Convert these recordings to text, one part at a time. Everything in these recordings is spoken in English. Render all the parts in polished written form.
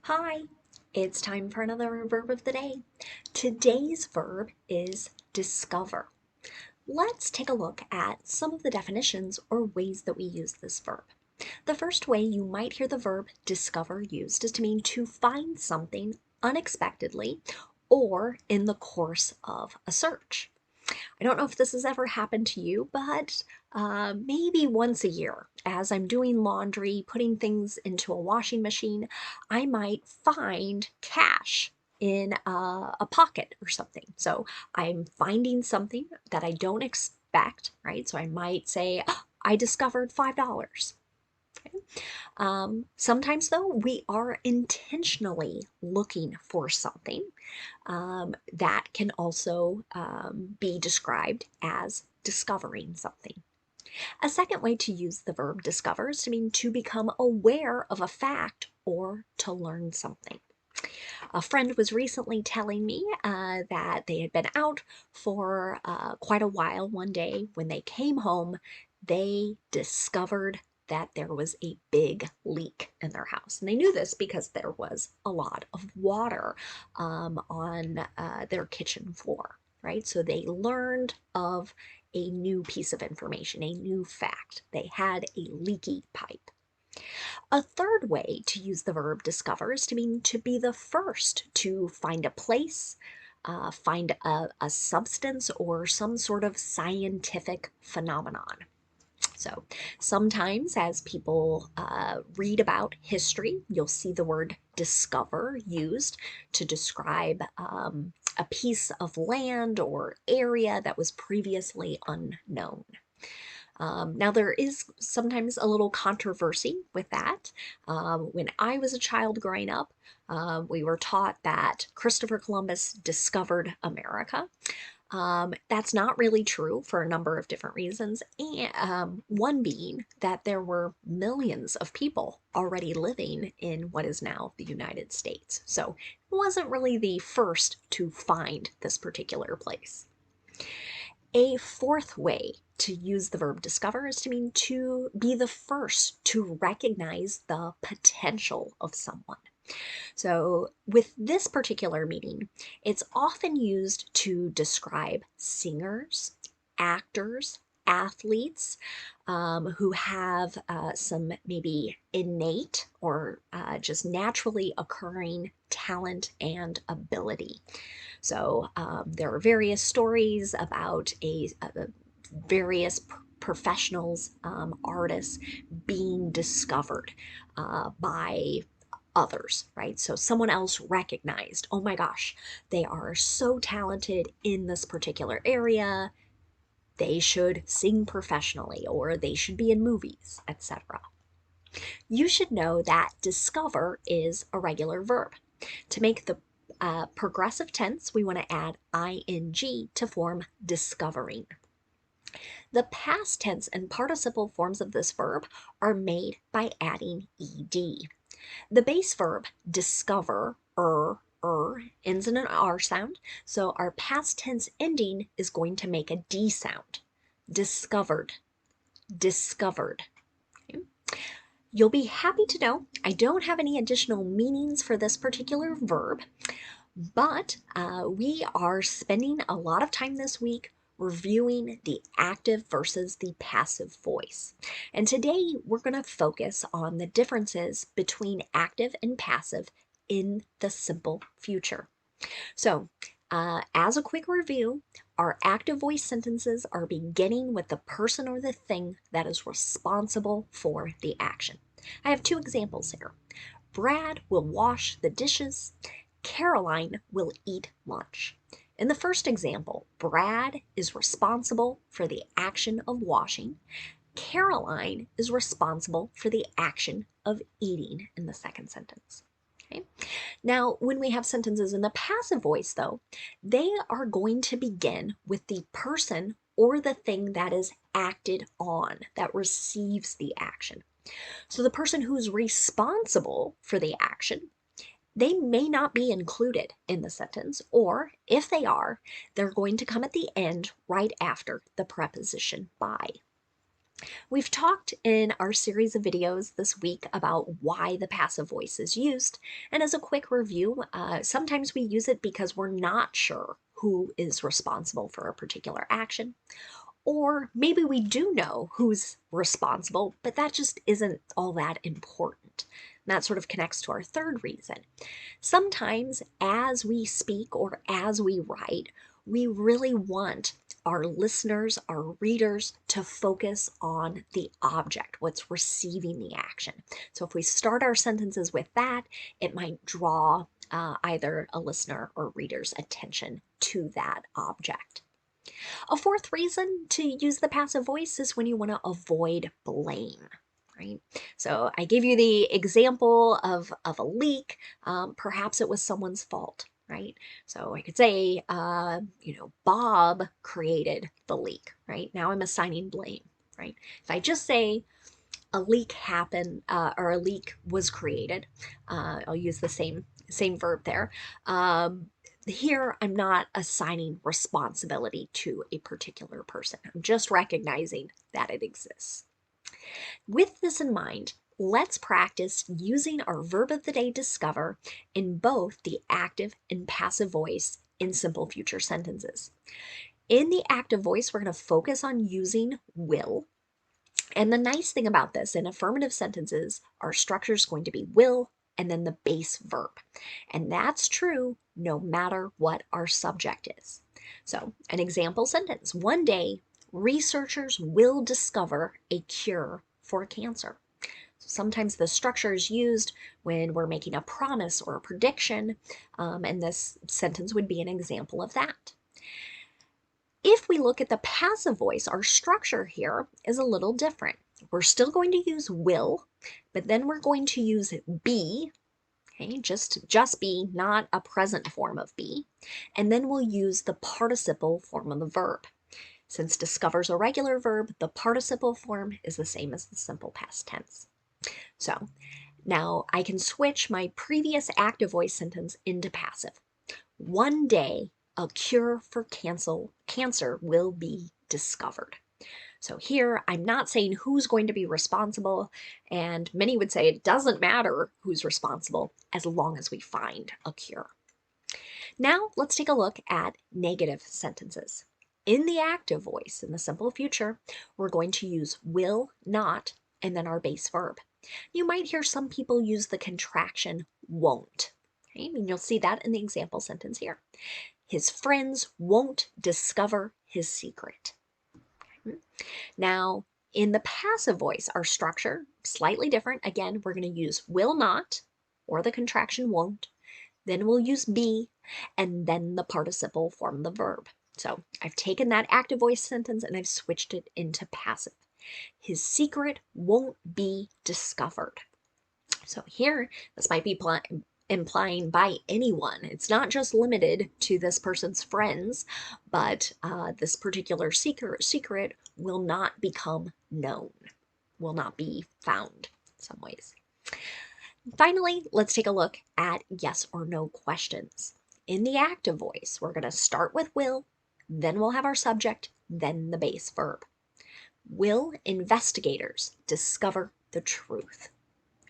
Hi, it's time for another verb of the day. Today's verb is discover. Let's take a look at some of the definitions or ways that we use this verb. The first way you might hear the verb discover used is to mean to find something unexpectedly or in the course of a search. I don't know if this has ever happened to you, but maybe once a year, as I'm doing laundry, putting things into a washing machine, I might find cash in a pocket or something. So I'm finding something that I don't expect, right? So I might say, "Oh, I discovered $5." Okay. Sometimes, though, we are intentionally looking for something that can also be described as discovering something. A second way to use the verb discover is to mean to become aware of a fact or to learn something. A friend was recently telling me that they had been out for quite a while one day. When they came home, they discovered that there was a big leak in their house. And they knew this because there was a lot of water on their kitchen floor, right? So they learned of a new piece of information, a new fact. They had a leaky pipe. A third way to use the verb discover is to mean to be the first to find a place, find a substance, or some sort of scientific phenomenon. So sometimes, as people read about history, you'll see the word discover used to describe a piece of land or area that was previously unknown. Now, there is sometimes a little controversy with that. When I was a child growing up, we were taught that Christopher Columbus discovered America. That's not really true for a number of different reasons, and one being that there were millions of people already living in what is now the United States. So it wasn't really the first to find this particular place. A fourth way to use the verb discover is to mean to be the first to recognize the potential of someone. So, with this particular meaning, it's often used to describe singers, actors, athletes who have some maybe innate or just naturally occurring talent and ability. So there are various stories about various professionals, artists being discovered by others, right? So someone else recognized, oh my gosh, they are so talented in this particular area. They should sing professionally or they should be in movies, etc. You should know that discover is a regular verb. To make the progressive tense, we want to add ing to form discovering. The past tense and participle forms of this verb are made by adding ed. The base verb discover, ends in an R sound, so our past tense ending is going to make a D sound. Discovered, discovered. Okay. You'll be happy to know I don't have any additional meanings for this particular verb, but we are spending a lot of time this week reviewing the active versus the passive voice. And today we're going to focus on the differences between active and passive in the simple future. So, as a quick review, our active voice sentences are beginning with the person or the thing that is responsible for the action. I have two examples here. Brad will wash the dishes. Caroline will eat lunch. In the first example, Brad is responsible for the action of washing. Caroline is responsible for the action of eating in the second sentence. Okay. Now, when we have sentences in the passive voice, though, they are going to begin with the person or the thing that is acted on, that receives the action. So the person who's responsible for the action, they may not be included in the sentence, or if they are, they're going to come at the end right after the preposition by. We've talked in our series of videos this week about why the passive voice is used, and as a quick review, sometimes we use it because we're not sure who is responsible for a particular action, or maybe we do know who's responsible, but that just isn't all that important. And that sort of connects to our third reason. Sometimes as we speak or as we write, we really want our listeners, our readers, to focus on the object, what's receiving the action. So if we start our sentences with that, it might draw either a listener or reader's attention to that object. A fourth reason to use the passive voice is when you want to avoid blame. Right? So I gave you the example of a leak. Perhaps it was someone's fault, right? So I could say, Bob created the leak, right? Now I'm assigning blame, right? If I just say a leak happened or a leak was created, I'll use the same verb there. Here, I'm not assigning responsibility to a particular person. I'm just recognizing that it exists. With this in mind, let's practice using our verb of the day discover in both the active and passive voice in simple future sentences. In the active voice, we're going to focus on using will. And the nice thing about this, in affirmative sentences, our structure is going to be will and then the base verb. And that's true no matter what our subject is. So, an example sentence: one day, researchers will discover a cure for cancer. Sometimes the structure is used when we're making a promise or a prediction, and this sentence would be an example of that. If we look at the passive voice, our structure here is a little different. We're still going to use will, but then we're going to use be, okay, just be, not a present form of be, and then we'll use the participle form of the verb. Since discover's a regular verb, the participle form is the same as the simple past tense. So now I can switch my previous active voice sentence into passive. One day, a cure for cancer will be discovered. So here, I'm not saying who's going to be responsible, and many would say it doesn't matter who's responsible as long as we find a cure. Now, let's take a look at negative sentences. In the active voice, in the simple future, we're going to use will not and then our base verb. You might hear some people use the contraction won't. Okay? And you'll see that in the example sentence here. His friends won't discover his secret. Okay? Now, in the passive voice, our structure, slightly different. Again, we're going to use will not or the contraction won't. Then we'll use be, and then the participle form the verb. So I've taken that active voice sentence and I've switched it into passive. His secret won't be discovered. So here, this might be implying by anyone. It's not just limited to this person's friends, but this particular secret will not become known, will not be found in some ways. Finally, let's take a look at yes or no questions. In the active voice, we're going to start with will, then we'll have our subject, then the base verb. Will investigators discover the truth?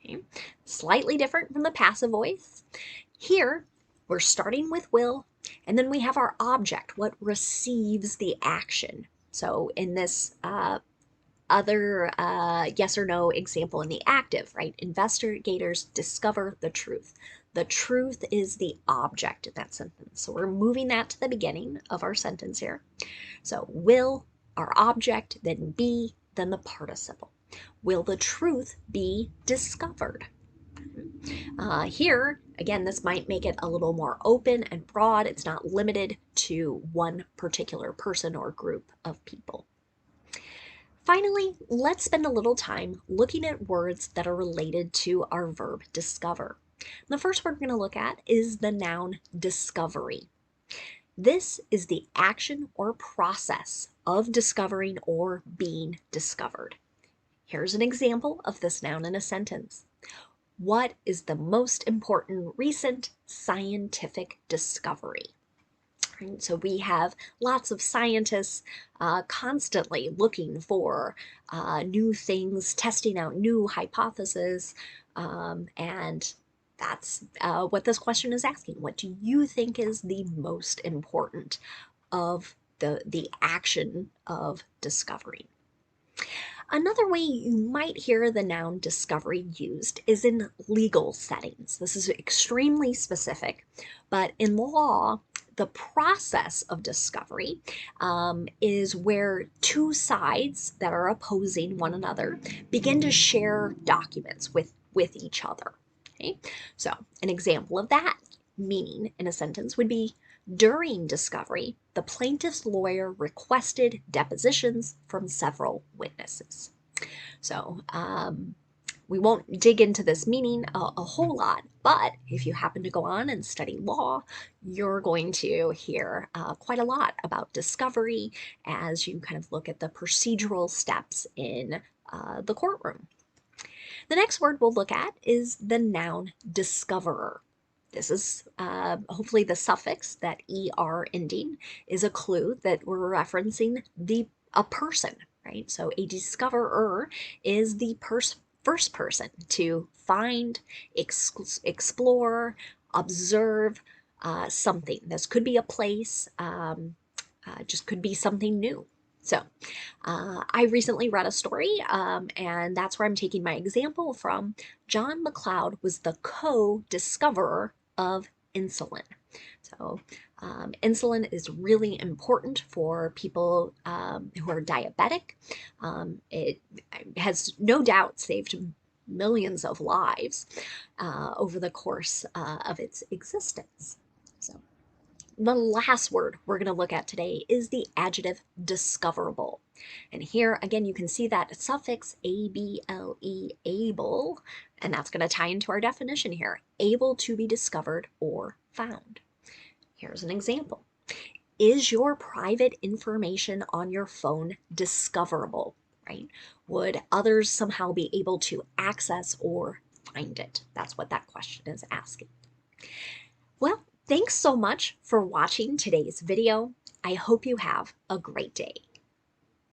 Okay. Slightly different from the passive voice. Here, we're starting with will, and then we have our object, what receives the action. So in this other yes or no example in the active, right? Investigators discover the truth. The truth is the object in that sentence. So we're moving that to the beginning of our sentence here. So will, our object, then be, then the participle. Will the truth be discovered? Here, again, this might make it a little more open and broad. It's not limited to one particular person or group of people. Finally, let's spend a little time looking at words that are related to our verb discover. The first word we're going to look at is the noun discovery. This is the action or process of discovering or being discovered. Here's an example of this noun in a sentence. What is the most important recent scientific discovery? Right? So we have lots of scientists constantly looking for new things, testing out new hypotheses, and that's what this question is asking. What do you think is the most important of the action of discovery? Another way you might hear the noun discovery used is in legal settings. This is extremely specific, but in law, the process of discovery is where two sides that are opposing one another begin to share documents with each other. Okay? So, an example of that meaning in a sentence would be during discovery, the plaintiff's lawyer requested depositions from several witnesses. So, we won't dig into this meaning a whole lot, but if you happen to go on and study law, you're going to hear quite a lot about discovery as you kind of look at the procedural steps in the courtroom. The next word we'll look at is the noun discoverer. This is hopefully the suffix, that er ending, is a clue that we're referencing a person, right? So a discoverer is the first person to find, explore, observe something. This could be a place, just could be something new. So I recently read a story, and that's where I'm taking my example from. John McLeod was the co-discoverer of insulin. So insulin is really important for people who are diabetic. It has no doubt saved millions of lives over the course of its existence. So the last word we're going to look at today is the adjective discoverable. And here, again, you can see that suffix able, able, and that's going to tie into our definition here, able to be discovered or found. Here's an example. Is your private information on your phone discoverable, right? Would others somehow be able to access or find it? That's what that question is asking. Well, thanks so much for watching today's video. I hope you have a great day.